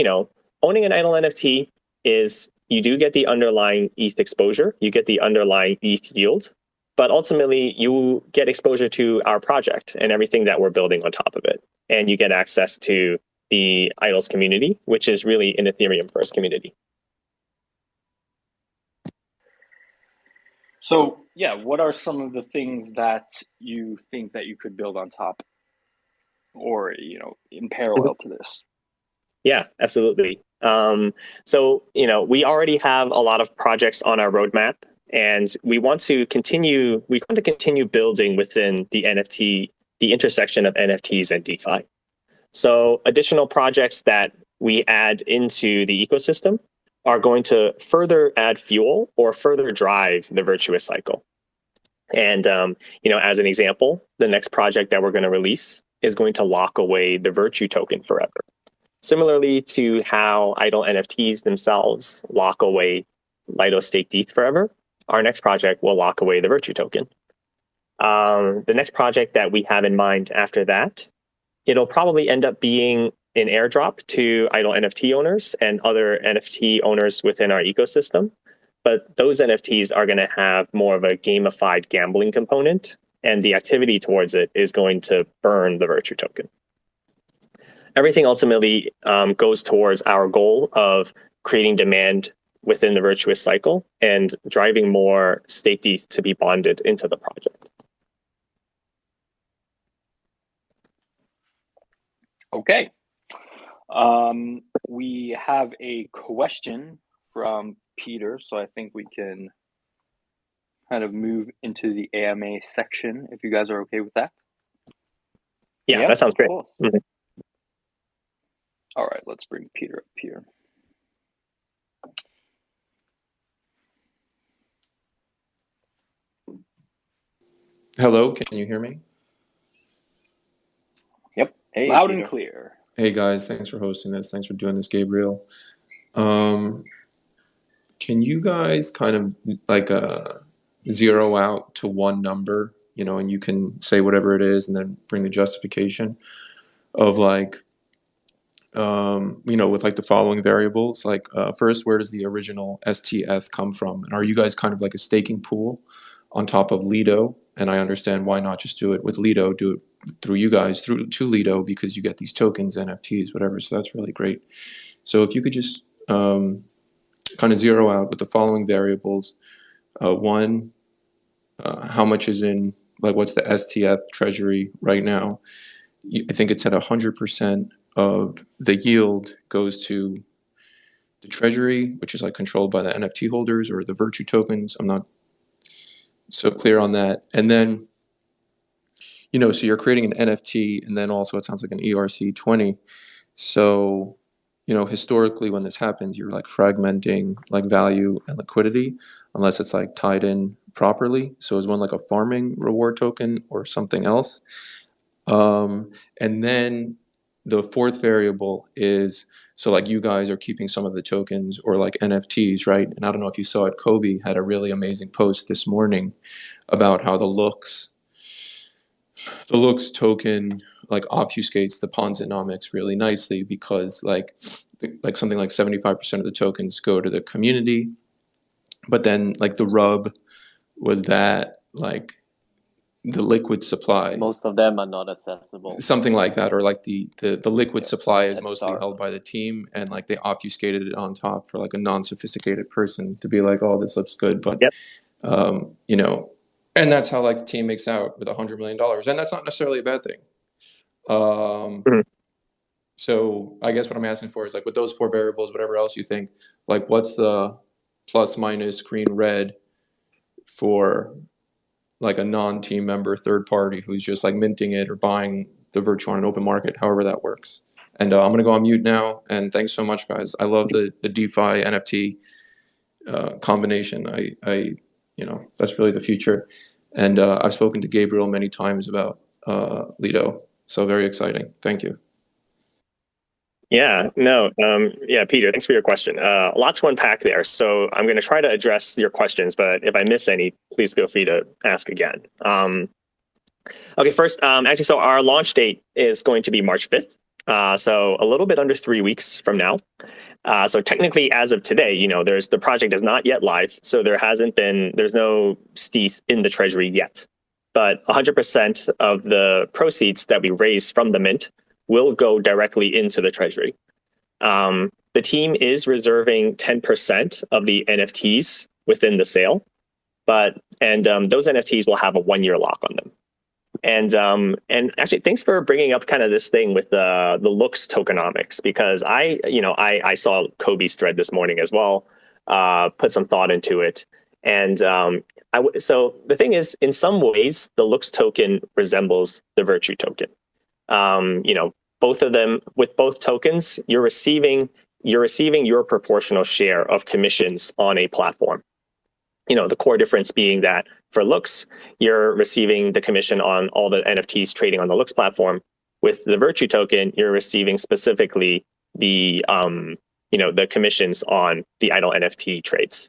owning an Idol NFT is, you do get the underlying ETH exposure, you get the underlying ETH yield, but ultimately you get exposure to our project and everything that we're building on top of it. And you get access to the Idols community, which is really an Ethereum first community. So yeah, what are some of the things that you think that you could build on top, or in parallel to this? Yeah, absolutely. So we already have a lot of projects on our roadmap, and we want to continue building within the intersection of NFTs and DeFi. So additional projects that we add into the ecosystem are going to further add fuel or further drive the virtuous cycle. And as an example, the next project that we're going to release is going to lock away the Virtue token forever. Similarly to how idle NFTs themselves lock away Lido staked ETH forever, our next project will lock away the Virtue token. The next project that we have in mind after that, it'll probably end up being an airdrop to idle NFT owners and other NFT owners within our ecosystem. But those NFTs are going to have more of a gamified gambling component, and the activity towards it is going to burn the Virtue token. Everything ultimately goes towards our goal of creating demand within the Virtuous Cycle and driving more stake ETH to be bonded into the project. Okay. We have a question from Peter, so I think we can kind of move into the AMA section if you guys are okay with that. Yeah, that sounds great. Mm-hmm. All right, let's bring Peter up here. Hello, can you hear me? Yep. Hey, Loud Peter. and clear. Hey guys, thanks for hosting this. Thanks for doing this, Gabriel. Can you guys kind of like zero out to one number, you know, and you can say whatever it is and then bring the justification of like, you know, with like the following variables, like first, where does the original STF come from? And are you guys kind of like a staking pool on top of Lido? And I understand why not just do it with Lido, do it through you guys, through to Lido, because you get these tokens, NFTs, whatever. So that's really great. So if you could just kind of zero out with the following variables. One, how much is in, like, what's the STF treasury right now? I think it's at 100% of the yield goes to the treasury, which is like controlled by the NFT holders or the Virtue tokens. I'm not so clear on that. And then, you know, so you're creating an NFT, and then also it sounds like an ERC20. So, you know, historically when this happens, you're like fragmenting like value and liquidity unless it's like tied in properly. So is one like a farming reward token or something else? And then the fourth variable is, so like you guys are keeping some of the tokens or like NFTs, right? And I don't know if you saw it, Kobe had a really amazing post this morning about how the looks token like obfuscates the Ponzi-nomics really nicely, because like something like 75% of the tokens go to the community, but then like the rub was that like the liquid supply, Most of them are not accessible. something like that, or like the liquid Yeah, supply is and mostly sorry. held by the team, and like they obfuscated it on top for like a non-sophisticated person to be like, oh, this looks good, but Yep. you know, and that's how like the team makes out with $100 million, and that's not necessarily a bad thing. So I guess what I'm asking for is like with those four variables, whatever else you think, like what's the plus minus green red for like a non-team member third party who's just like minting it or buying the Virtue on an open market, however that works. And I'm gonna go on mute now. And thanks so much, guys. I love the DeFi NFT combination. I you know, that's really the future. And I've spoken to Gabriel many times about Lido. So very exciting. Thank you. Yeah, no, yeah, Peter, thanks for your question. A lot to unpack there. So I'm going to try to address your questions, but if I miss any, please feel free to ask again. Okay, first, actually, so our launch date is going to be March 5th. So a little bit under 3 weeks from now. So technically, as of today, you know, the project is not yet live. So there's no stETH in the treasury yet. But 100% of the proceeds that we raise from the mint will go directly into the treasury. The team is reserving 10% of the NFTs within the sale, and those NFTs will have a 1-year lock on them. And actually, thanks for bringing up kind of this thing with the looks tokenomics, because I saw Kobe's thread this morning as well, put some thought into it, and so the thing is, in some ways, the looks token resembles the Virtue token. You know, both of them, with both tokens, you're receiving your proportional share of commissions on a platform. You know, the core difference being that for looks, you're receiving the commission on all the NFTs trading on the looks platform. With the Virtue token, you're receiving specifically the the commissions on the idle NFT trades.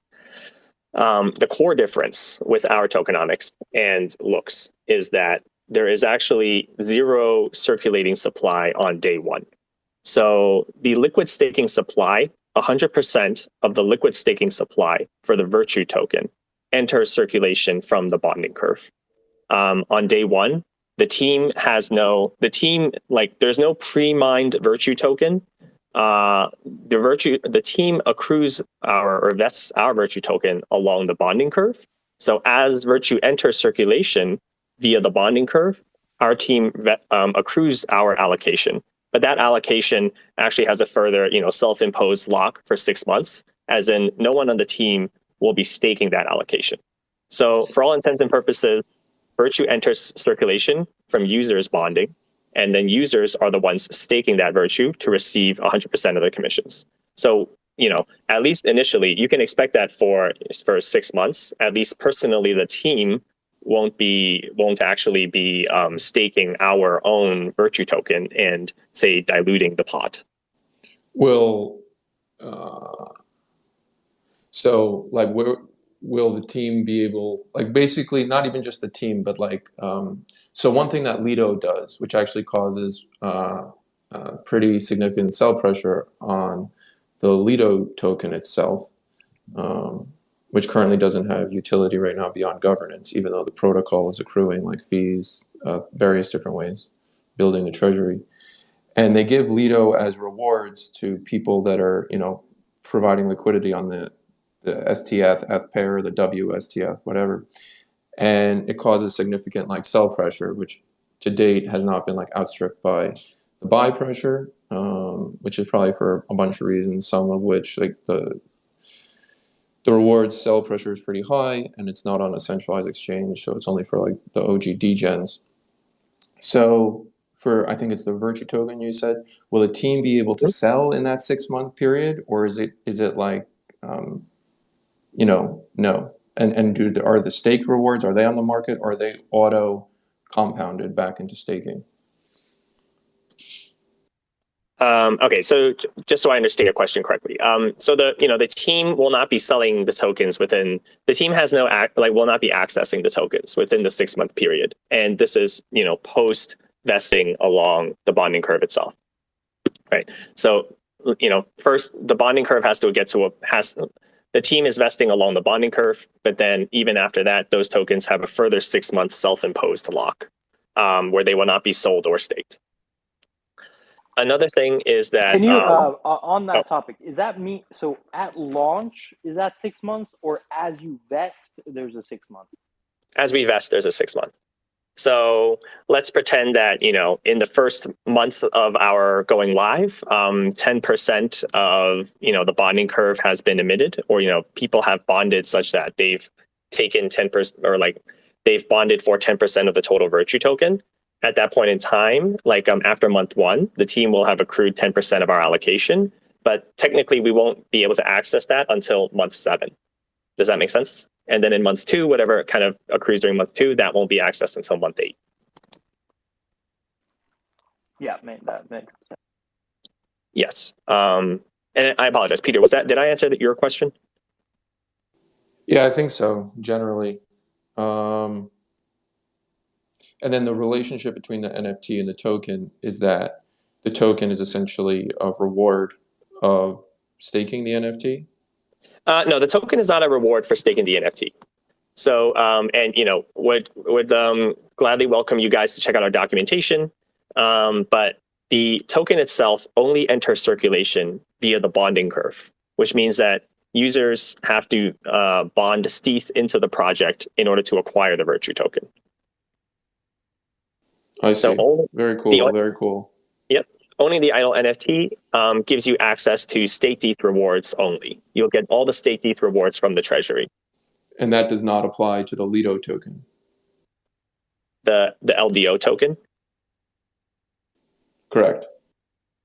The core difference with our tokenomics and looks is that there is actually zero circulating supply on day one. So the liquid staking supply, 100% of the liquid staking supply for the Virtue token enters circulation from the bonding curve. On day one, there's no pre-mined Virtue token the team accrues or vests our Virtue token along the bonding curve. So as Virtue enters circulation via the bonding curve, our team accrues our allocation. But that allocation actually has a further, self-imposed lock for 6 months, as in no one on the team will be staking that allocation. So for all intents and purposes, Virtue enters circulation from users bonding, and then users are the ones staking that Virtue to receive 100% of their commissions. So, at least initially, you can expect that for 6 months. At least personally, the team won't actually be staking our own Virtue token and, say, diluting the pot. Will so like will the team be able, like, basically not even just the team, but like so one thing that Lido does, which actually causes pretty significant sell pressure on the Lido token itself, which currently doesn't have utility right now beyond governance, even though the protocol is accruing like fees, various different ways, building the treasury. And they give Lido as rewards to people that are, providing liquidity on the STF, F pair, the WSTF, whatever. And it causes significant like sell pressure, which to date has not been like outstripped by the buy pressure, which is probably for a bunch of reasons, some of which like the rewards sell pressure is pretty high, and it's not on a centralized exchange, so it's only for like the OG degens. So for, I think it's the Virtue token you said, will the team be able to sell in that 6 month period, or is it like no? And are the stake rewards, are they on the market, or are they auto compounded back into staking? Okay, so just so I understand your question correctly, so the team will not be selling the tokens within. The team has will not be accessing the tokens within the 6 month period, and this is post vesting along the bonding curve itself, right? So first the bonding curve has to get to the team is vesting along the bonding curve, but then even after that, those tokens have a further 6 month self-imposed lock, where they will not be sold or staked. Another thing is that can you on that topic, is that so at launch is that 6 months, or as you vest there's a 6 month? As we vest, there's a 6 month. So let's pretend that in the first month of our going live, 10% of the bonding curve has been emitted, or people have bonded such that they've taken 10%, or like they've bonded for 10% of the total Virtue token. At that point in time, like after month 1, the team will have accrued 10% of our allocation, but technically we won't be able to access that until month 7. Does that make sense? And then in month 2, whatever kind of accrues during month 2, that won't be accessed until month 8. Yeah, that makes sense. Yes. And I apologize, Peter, did I answer your question? Yeah, I think so, generally. And then the relationship between the NFT and the token is that the token is essentially a reward of staking the NFT? No, the token is not a reward for staking the NFT. So, and would gladly welcome you guys to check out our documentation. But the token itself only enters circulation via the bonding curve, which means that users have to bond stETH into the project in order to acquire the Virtue token. I see. So very cool. Very cool. Yep. Only the Idol NFT gives you access to staked ETH rewards only. You'll get all the staked ETH rewards from the treasury. And that does not apply to the Lido token. The LDO token? Correct.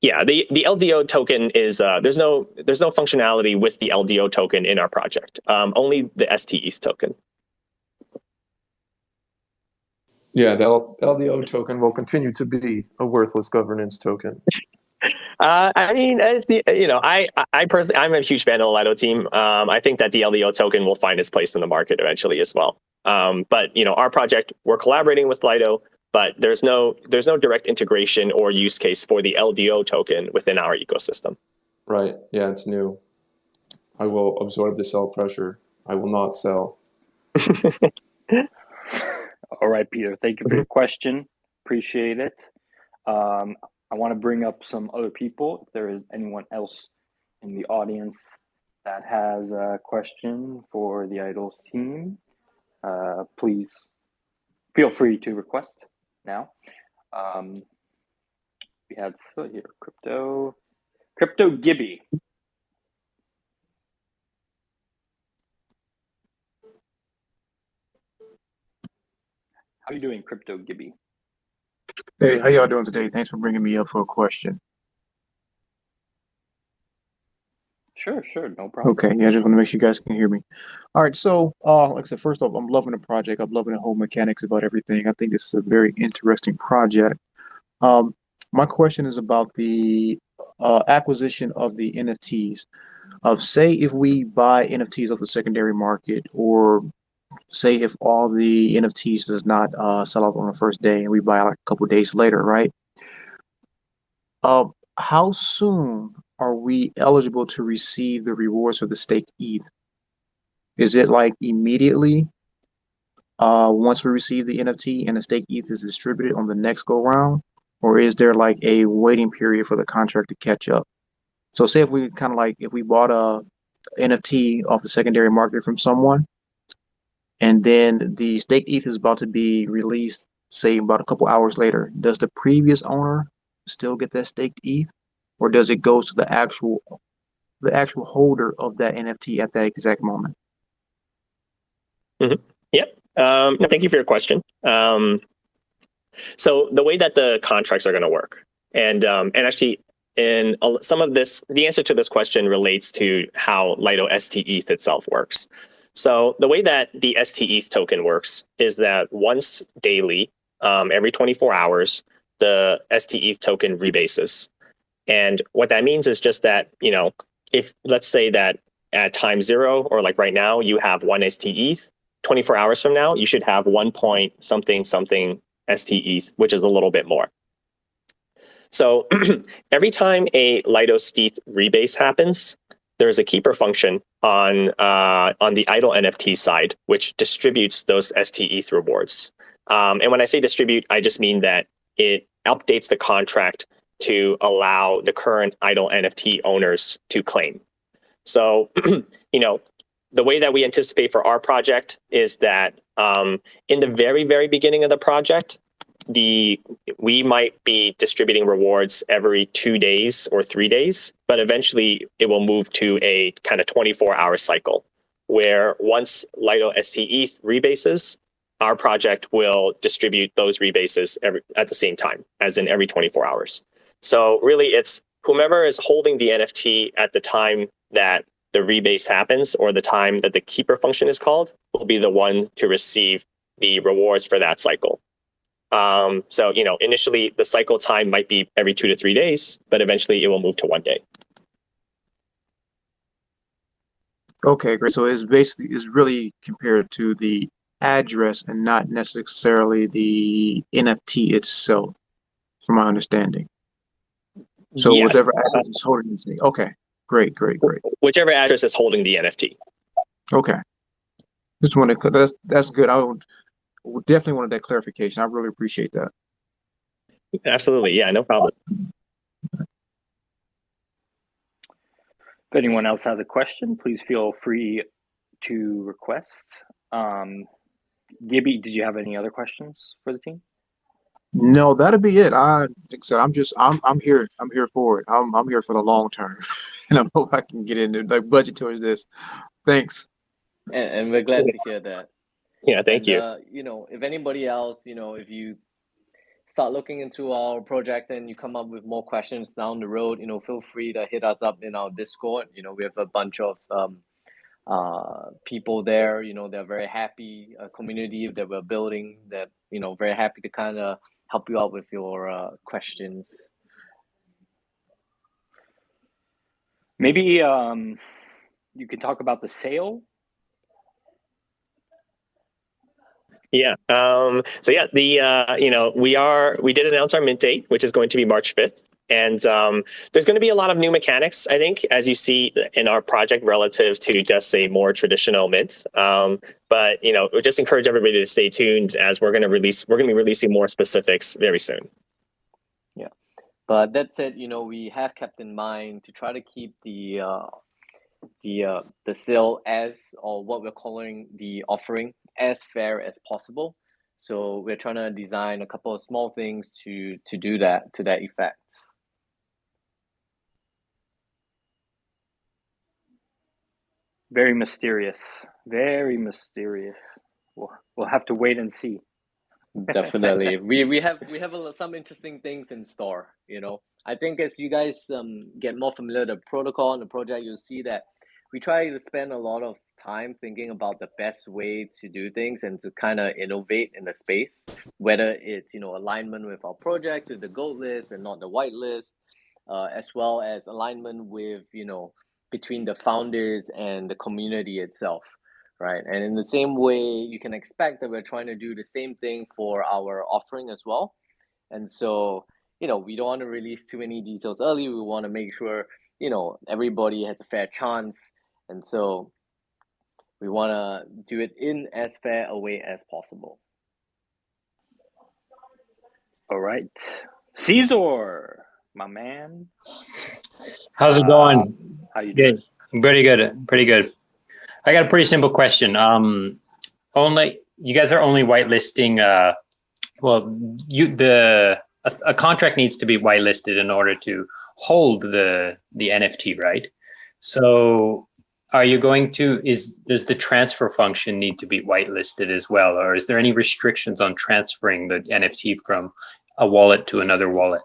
Yeah, the LDO token is there's no functionality with the LDO token in our project. Only the STETH token. Yeah, the LDO token will continue to be a worthless governance token. I mean, I personally, I'm a huge fan of the Lido team. I think that the LDO token will find its place in the market eventually as well. But our project, we're collaborating with Lido, but there's no direct integration or use case for the LDO token within our ecosystem. Right. Yeah, it's new. I will absorb the sell pressure. I will not sell. All right, Peter, thank you for your question. Appreciate it. I want to bring up some other people. If there is anyone else in the audience that has a question for the Idols team, please feel free to request now. We had here Crypto Gibby. How are you doing, Crypto Gibby? Hey, how y'all doing today? Thanks for bringing me up for a question. Sure, no problem. Okay, yeah, I just want to make sure you guys can hear me. All right, so like I said, first off, I'm loving the project. I'm loving the whole mechanics about everything. I think this is a very interesting project. My question is about the acquisition of the NFTs. Say if we buy NFTs off the secondary market, or say if all the NFTs does not sell out on the first day, and we buy like a couple days later, right? How soon are we eligible to receive the rewards for the staked ETH? Is it like immediately once we receive the NFT and the staked ETH is distributed on the next go round? Or is there like a waiting period for the contract to catch up? So say if we kind of like, if we bought a NFT off the secondary market from someone, and then the staked ETH is about to be released, say about a couple hours later, does the previous owner still get that staked ETH, or does it go to the actual holder of that NFT at that exact moment? Mm-hmm. Yep. Thank you for your question. So the way that the contracts are going to work, and actually in some of this, the answer to this question relates to how Lido STETH itself works. So the way that the STETH token works is that once daily, every 24 hours, the STETH token rebases. And what that means is just that, if let's say that at time 0, or like right now, you have 1 STETH, 24 hours from now, you should have 1 point something STETH, which is a little bit more. So every time a Lido STETH rebase happens, there's a keeper function on the Idol NFT side, which distributes those STETH rewards. And when I say distribute, I just mean that it updates the contract to allow the current Idol NFT owners to claim. So, the way that we anticipate for our project is that in the very, very beginning of the project, we might be distributing rewards every 2 days or 3 days, but eventually it will move to a kind of 24-hour cycle where once Lido STETH rebases, our project will distribute those rebases at the same time, as in every 24 hours. So really it's whomever is holding the NFT at the time that the rebase happens, or the time that the keeper function is called, will be the one to receive the rewards for that cycle. So, initially the cycle time might be every 2 to 3 days, but eventually it will move to 1 day. Okay, great. So it's really compared to the address and not necessarily the NFT itself, from my understanding. So Yes. whatever address is holding the NFT. Okay, great. Whichever address is holding the NFT. Okay. Just want to, that's good. I would definitely wanted that clarification. I really appreciate that. Absolutely. Yeah, no problem. If anyone else has a question, please feel free to request. Gibby, did you have any other questions for the team? No, that'll be it. Like I said, I'm here. I'm here for it. I'm here for the long term, and I hope I can get into like budget towards this. Thanks. And we're glad to hear that. Yeah, thank you. If anybody else, if you start looking into our project and you come up with more questions down the road, feel free to hit us up in our Discord. We have a bunch of people there. They're very happy, a community that we're building that, very happy to kind of help you out with your questions. Maybe you could talk about the sale. Yeah. So yeah, we did announce our mint date, which is going to be March 5th. And there's going to be a lot of new mechanics, I think, as you see in our project relative to just a more traditional mint. But we just encourage everybody to stay tuned as we're going to be releasing more specifics very soon. Yeah. But that said, we have kept in mind to try to keep the sale as, or what we're calling the offering, as fair as possible. So we're trying to design a couple of small things to do that, to that effect. Very mysterious. Very mysterious. We'll have to wait and see. Definitely. We have some interesting things in store, I think as you guys get more familiar with the protocol and the project, you'll see that we try to spend a lot of time thinking about the best way to do things and to kind of innovate in the space, whether it's alignment with our project, with the gold list and not the white list, as well as alignment with between the founders and the community itself. Right. And in the same way, you can expect that we're trying to do the same thing for our offering as well. And so, we don't want to release too many details early. We want to make sure, everybody has a fair chance. And so we want to do it in as fair a way as possible. All right. Ceazor, my man. How's it going? How you doing? Good. Pretty good. Pretty good. I got a pretty simple question. Only you guys are only whitelisting. A contract needs to be whitelisted in order to hold the NFT, right? So, are you going to? Does the transfer function need to be whitelisted as well, or is there any restrictions on transferring the NFT from a wallet to another wallet?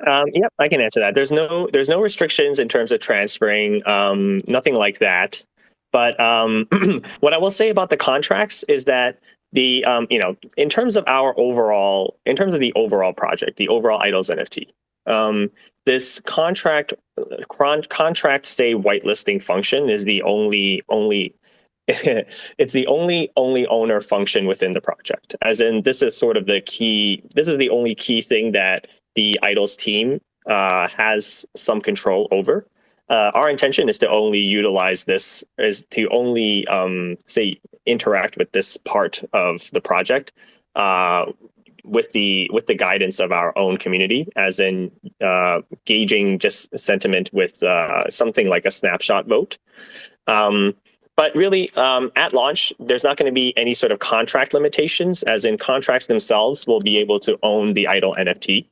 Yep, I can answer that. There's no restrictions in terms of transferring, nothing like that. But what I will say about the contracts is that the in terms of the overall project, the overall Idols NFT, this contract stay whitelisting function is the only it's the only owner function within the project. As in, this is sort of the key. This is the only key thing that the Idols team has some control over. Our intention is to only utilize this, is to only say interact with this part of the project with the guidance of our own community, as in gauging just sentiment with something like a snapshot vote. But really, at launch, there's not going to be any sort of contract limitations, as in contracts themselves will be able to own the Idol NFT.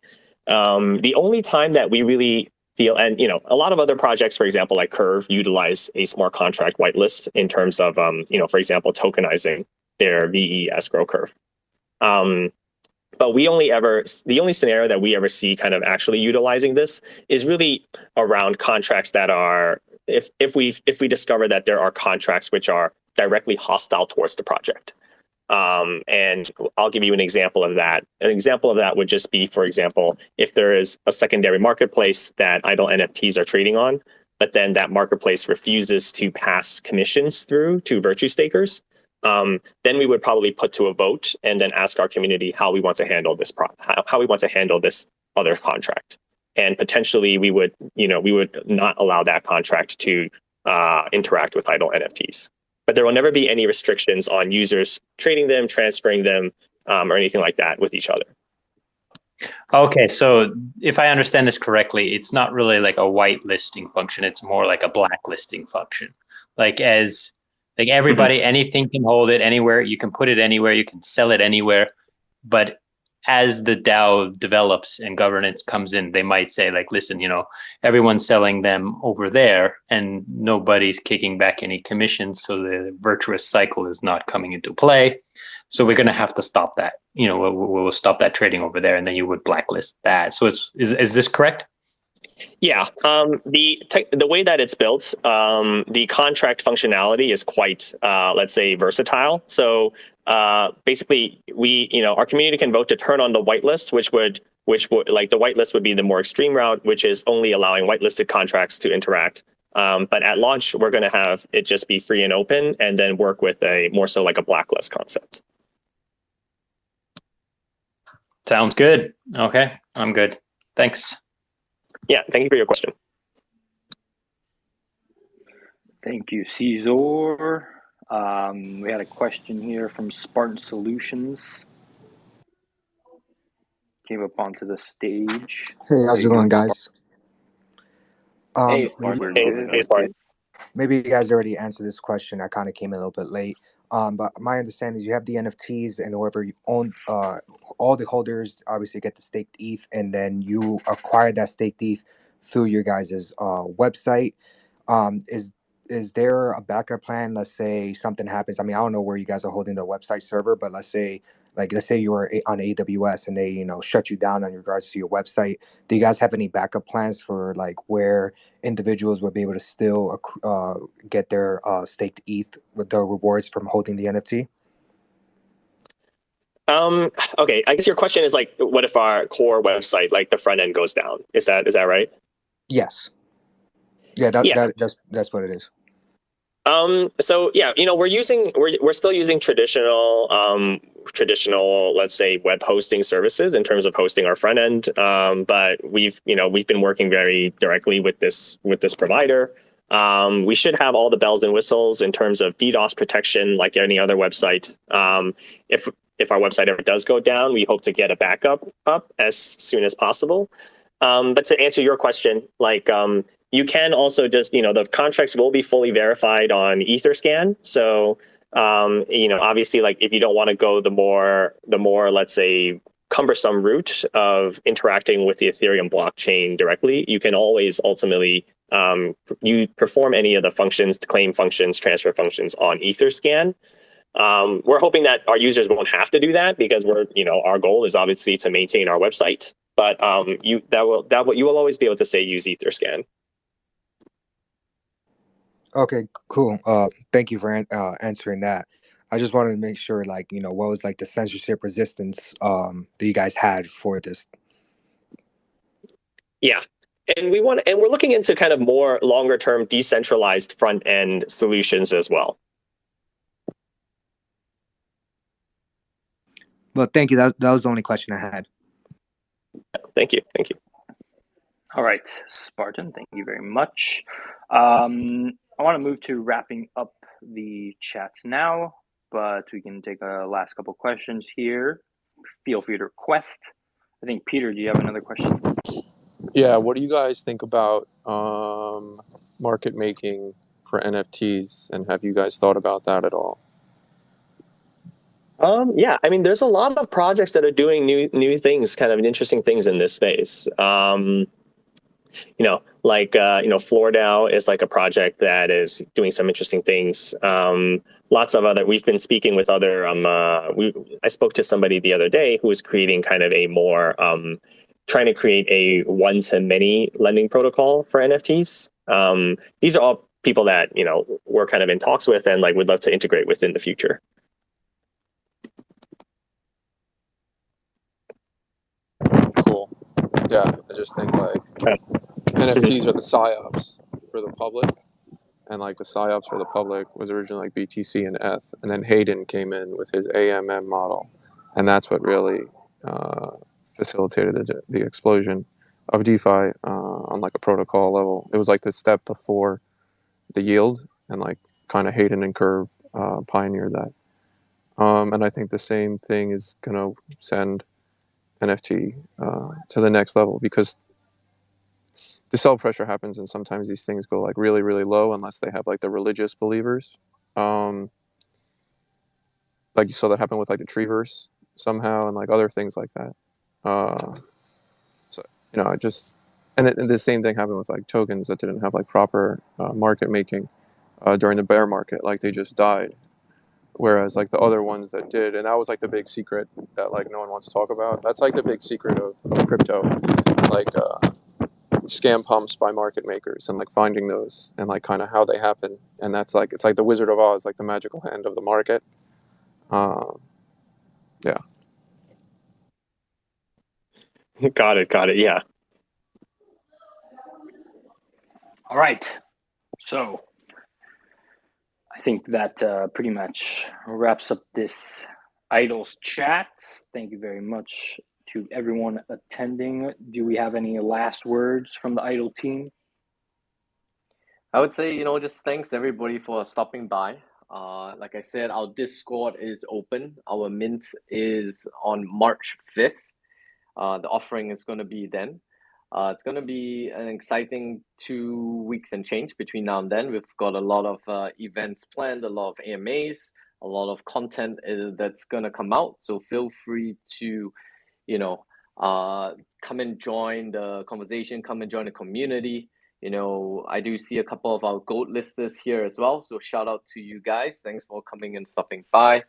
The only time that we really feel, and a lot of other projects, for example, like Curve, utilize a smart contract whitelist in terms of, for example, tokenizing their VE escrow curve. But the only scenario that we ever see kind of actually utilizing this is really around contracts that are, if we discover that there are contracts which are directly hostile towards the project. And I'll give you an example of that. An example of that would just be, for example, if there is a secondary marketplace that Idol NFTs are trading on, but then that marketplace refuses to pass commissions through to virtue stakers, then we would probably put to a vote and then ask our community how we want to handle this how we want to handle this other contract. And potentially we would not allow that contract to interact with Idol NFTs. But there will never be any restrictions on users trading them, transferring them, or anything like that with each other. Okay, so if I understand this correctly, it's not really like a whitelisting function. It's more like a blacklisting function. Like everybody, anything can hold it anywhere. You can put it anywhere. You can sell it anywhere. But as the DAO develops and governance comes in, they might say like, listen, everyone's selling them over there and nobody's kicking back any commissions. So the virtuous cycle is not coming into play. So we're going to have to stop that. We'll stop that trading over there, and then you would blacklist that. So is this correct? Yeah, the way that it's built, the contract functionality is quite, let's say, versatile. So basically, our community can vote to turn on the whitelist, which would like the whitelist would be the more extreme route, which is only allowing whitelisted contracts to interact. But at launch, we're going to have it just be free and open, and then work with a more so like a blacklist concept. Sounds good. Okay, I'm good. Thanks. Yeah, thank you for your question. Thank you, Ceazor. We had a question here from Spartan Solutions. came up onto the stage. Hey, how's it going, guys? Hey, Maybe, Spartan. Hey, Spartan. maybe you guys already answered this question. I kind of came in a little bit late. But my understanding is you have the NFTs, and whoever you own, all the holders obviously get the staked ETH, and then you acquire that staked ETH through your guys' website. Is there a backup plan? Let's say something happens. I mean, I don't know where you guys are holding the website server, but let's say you were on AWS and they shut you down in regards to your website. Do you guys have any backup plans for like where individuals would be able to still get their staked ETH with the rewards from holding the NFT? Okay, I guess your question is like, what if our core website, like the front end, goes down? Is that right? Yes. Yeah, that's what it is. So yeah, we're still using traditional, let's say, web hosting services in terms of hosting our front end. But we've been working very directly with this provider. We should have all the bells and whistles in terms of DDoS protection, like any other website. If our website ever does go down, we hope to get a backup up as soon as possible. But to answer your question, you can also just, the contracts will be fully verified on Etherscan. So, obviously, like if you don't want to go the more, let's say, cumbersome route of interacting with the Ethereum blockchain directly, you can always ultimately you perform any of the functions, claim functions, transfer functions on Etherscan. We're hoping that our users won't have to do that because our goal is obviously to maintain our website. But you will always be able to say use Etherscan. Okay, cool. Thank you for answering that. I just wanted to make sure, what was like the censorship resistance that you guys had for this? Yeah, and we're looking into kind of more longer term decentralized front end solutions as well. Well, thank you. That was the only question I had. Thank you. All right, Spartan, thank you very much. I want to move to wrapping up the chat now, but we can take a last couple questions here. Feel free to request. I think, Peter, do you have another question? Yeah, what do you guys think about market making for NFTs, and have you guys thought about that at all? Yeah, I mean, there's a lot of projects that are doing new things, kind of interesting things in this space. FloorDAO is like a project that is doing some interesting things. Lots of other, we've been speaking with other, I spoke to somebody the other day who was creating kind of a more, trying to create a one-to-many lending protocol for NFTs. These are all people that, we're kind of in talks with and would love to integrate with in the future. Cool. Yeah, I just think NFTs are the psyops for the public, and the psyops for the public was originally BTC and ETH, and then Hayden came in with his AMM model, and that's what really facilitated the explosion of DeFi on a protocol level. It was the step before the yield, and kind of Hayden and Curve pioneered that. And I think the same thing is gonna send NFT to the next level, because the sell pressure happens, and sometimes these things go really, really low unless they have the religious believers. You saw that happen with the Treeverse somehow, and other things like that. So and the same thing happened with tokens that didn't have proper market making during the bear market. They just died. Whereas the other ones that did, and that was the big secret that no one wants to talk about. That's the big secret of crypto, scam pumps by market makers, and finding those, and kind of how they happen. And that's it's the Wizard of Oz, the magical hand of the market. Yeah. Got it. Yeah. All right. So I think that pretty much wraps up this Idols chat. Thank you very much to everyone attending. Do we have any last words from the Idol team? I would say, just thanks everybody for stopping by. Like I said, our Discord is open. Our mint is on March 5th. the offering is going to be then. It's going to be an exciting 2 weeks and change between now and then. We've got a lot of events planned, a lot of AMAs, a lot of content that's going to come out. So feel free to, come and join the conversation, come and join the community. I do see a couple of our gold listers here as well. So shout out to you guys. Thanks for coming and stopping by.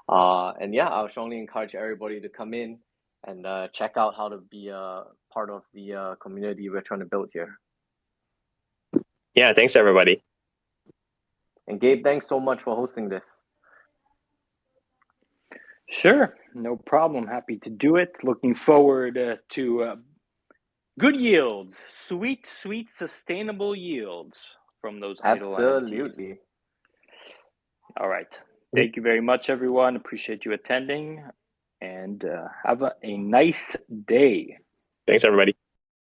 And yeah, I'll strongly encourage everybody to come in and check out how to be a part of the community we're trying to build here. Yeah, thanks everybody. And Gabe, thanks so much for hosting this. Sure, no problem. Happy to do it. Looking forward to good yields, sweet, sustainable yields from those idle NFTs. Absolutely. All right. Thank you very much, everyone. Appreciate you attending, and have a nice day. Thanks, everybody.